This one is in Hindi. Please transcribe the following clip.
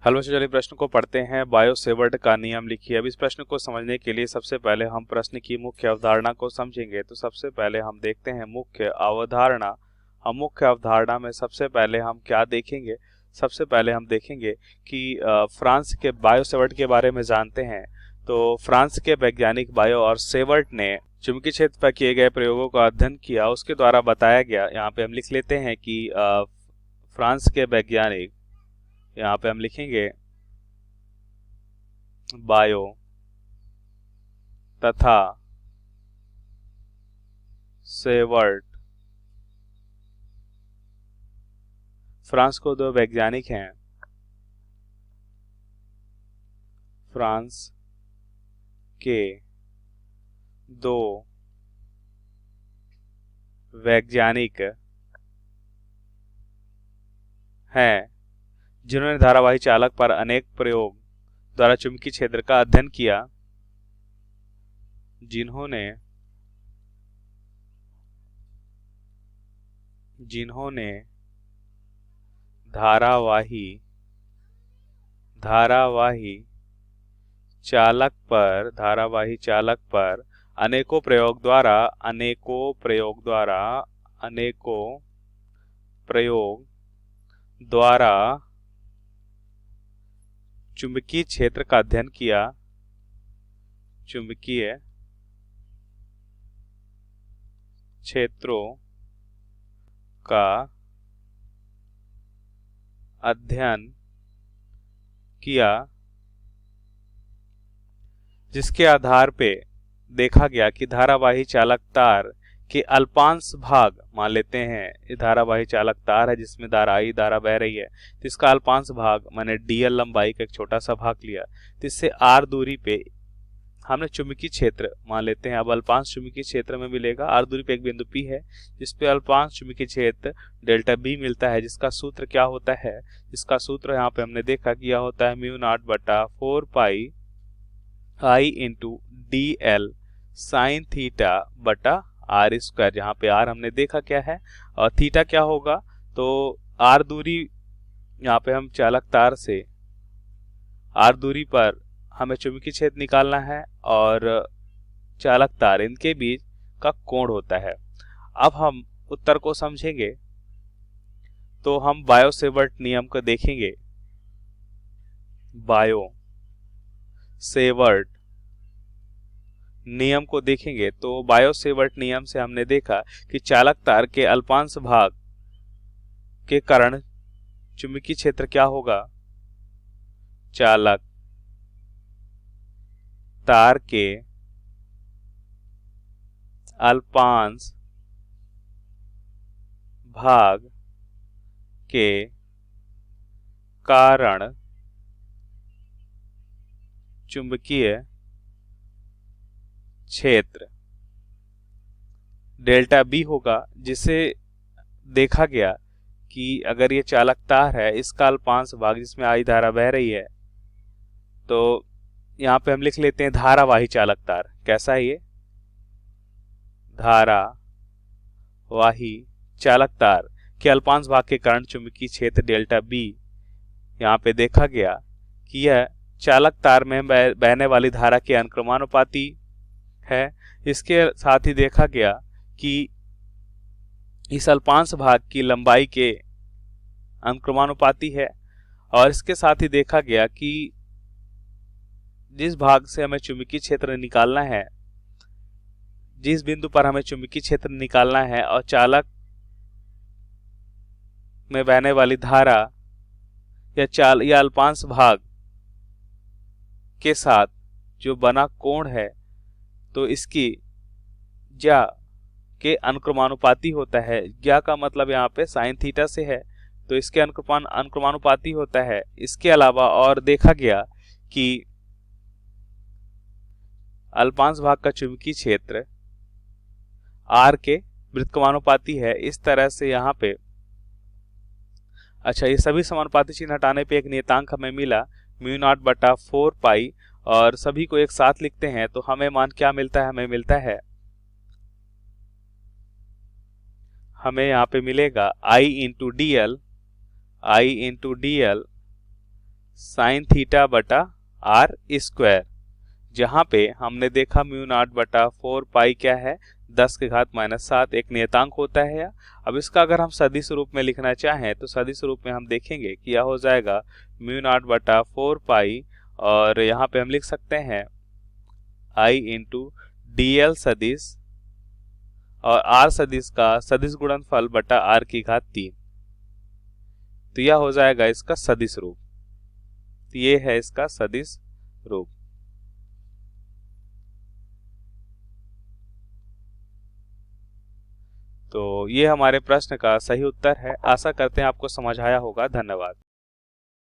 हेलो, चलिए प्रश्न को पढ़ते हैं। बायो सेवर्ट का नियम लिखिए। अब इस प्रश्न को समझने के लिए सबसे पहले हम प्रश्न की मुख्य अवधारणा को समझेंगे। तो सबसे पहले हम देखते हैं मुख्य अवधारणा। हम मुख्य अवधारणा में सबसे पहले हम क्या देखेंगे? सबसे पहले हम देखेंगे कि फ्रांस के बायो सेवर्ट के बारे में जानते हैं। तो फ्रांस के वैज्ञानिक बायो और सेवर्ट ने चुंबकीय क्षेत्र पर किए गए प्रयोगों का अध्ययन किया, उसके द्वारा बताया गया। यहाँ पे हम लिख लेते हैं कि फ्रांस के वैज्ञानिक, यहाँ पे हम लिखेंगे बायो तथा सेवर्ट। फ्रांस को दो वैज्ञानिक हैं। फ्रांस के दो वैज्ञानिक हैं जिन्होंने धारावाही चालक पर अनेक प्रयोग द्वारा चुंबकीय क्षेत्र का अध्ययन किया। जिन्होंने जिन्होंने धारावाही धारावाही चालक पर अनेकों प्रयोग द्वारा चुंबकीय क्षेत्र का अध्ययन किया। चुंबकीय क्षेत्रों का अध्ययन किया, जिसके आधार पे देखा गया कि धारावाही चालक तार के अल्पांश भाग, मान लेते हैं ये धारावाही चालक तार है जिसमें धारा बह रही है, तो इसका अल्पांश भाग मैंने डीएल लंबाई का एक छोटा सा भाग लिया, तो इससे आर दूरी पे हमने चुंबकीय क्षेत्र मान लेते हैं। अब अल्पांश चुंबकीय क्षेत्र में मिलेगा, आर दूरी पे एक बिंदु पी है जिसपे अल्पांश चुंबकीय क्षेत्र डेल्टा बी मिलता है, जिसका सूत्र क्या होता है? जिसका सूत्र यहाँ पे हमने देखा कि यह होता है म्यू नॉट बटा 4 pi I into D L sine theta बटा आर स्क्वायर, जहाँ पे आर हमने देखा क्या है और थीटा क्या होगा। तो आर दूरी, यहाँ पे हम चालक तार से आर दूरी पर हमें चुंबकीय क्षेत्र निकालना है और चालक तार, इनके बीच का कोण होता है। अब हम उत्तर को समझेंगे तो हम बायो सेवर्ट नियम को देखेंगे। बायो सेवर्ट नियम को देखेंगे तो बायो सेवर्ट नियम से हमने देखा कि चालक तार के अल्पांश भाग के कारण चुंबकीय क्षेत्र क्या होगा? चालक तार के अल्पांश भाग के कारण चुंबकीय क्षेत्र डेल्टा बी होगा, जिसे देखा गया कि अगर ये चालक तार है, इसका अल्पांश भाग जिसमें आई धारा बह रही है, तो यहाँ पे हम लिख लेते हैं धारावाही चालक तार। कैसा है ये? धारावाही चालक तार के अल्पांश भाग के कारण चुंबकीय क्षेत्र डेल्टा बी, यहाँ पे देखा गया कि यह चालक तार में बहने वाली धारा के अनुक्रमानुपाती है। इसके साथ ही देखा गया कि इस अल्पांश भाग की लंबाई के अनुक्रमानुपाती है, और इसके साथ ही देखा गया कि जिस भाग से हमें चुंबकीय क्षेत्र निकालना है, जिस बिंदु पर हमें चुंबकीय क्षेत्र निकालना है और चालक में बहने वाली धारा या अल्पांश भाग के साथ जो बना कोण है, तो इसकी ज्या के अनुक्रमानुपाती होता है। ज्या का मतलब यहाँ पे साइन थीटा से है, तो इसके अनुक्रमानुपाती होता है। इसके अलावा और देखा गया कि अल्पांश भाग का चुंबकीय क्षेत्र आर के व्युत्क्रमानुपाती है। इस तरह से यहाँ पे, अच्छा, ये सभी समानुपाती चिन्ह हटाने पे एक नियतांक हमें मिला म्यू नॉट बटा 4 पाई, और सभी को एक साथ लिखते हैं तो हमें मान क्या मिलता है? हमें यहाँ पे मिलेगा I into D L sine theta बटा आर स्क्वायर, जहां पे हमने देखा म्यू नॉट बटा 4 पाई क्या है, 10 के घात -7 एक नियतांक होता है। अब इसका अगर हम सदिश रूप में लिखना चाहें तो सदिश रूप में हम देखेंगे कि यह हो जाएगा म्यू नॉट बटा 4 पाई, और यहाँ पे हम लिख सकते हैं आई इंटू डी एल सदिश और आर सदिश का सदिश गुणनफल बटा आर की घात 3। तो यह हो जाएगा इसका सदिश रूप। तो ये है इसका सदिश रूप। तो ये हमारे प्रश्न का सही उत्तर है। आशा करते हैं आपको समझ आया होगा। धन्यवाद।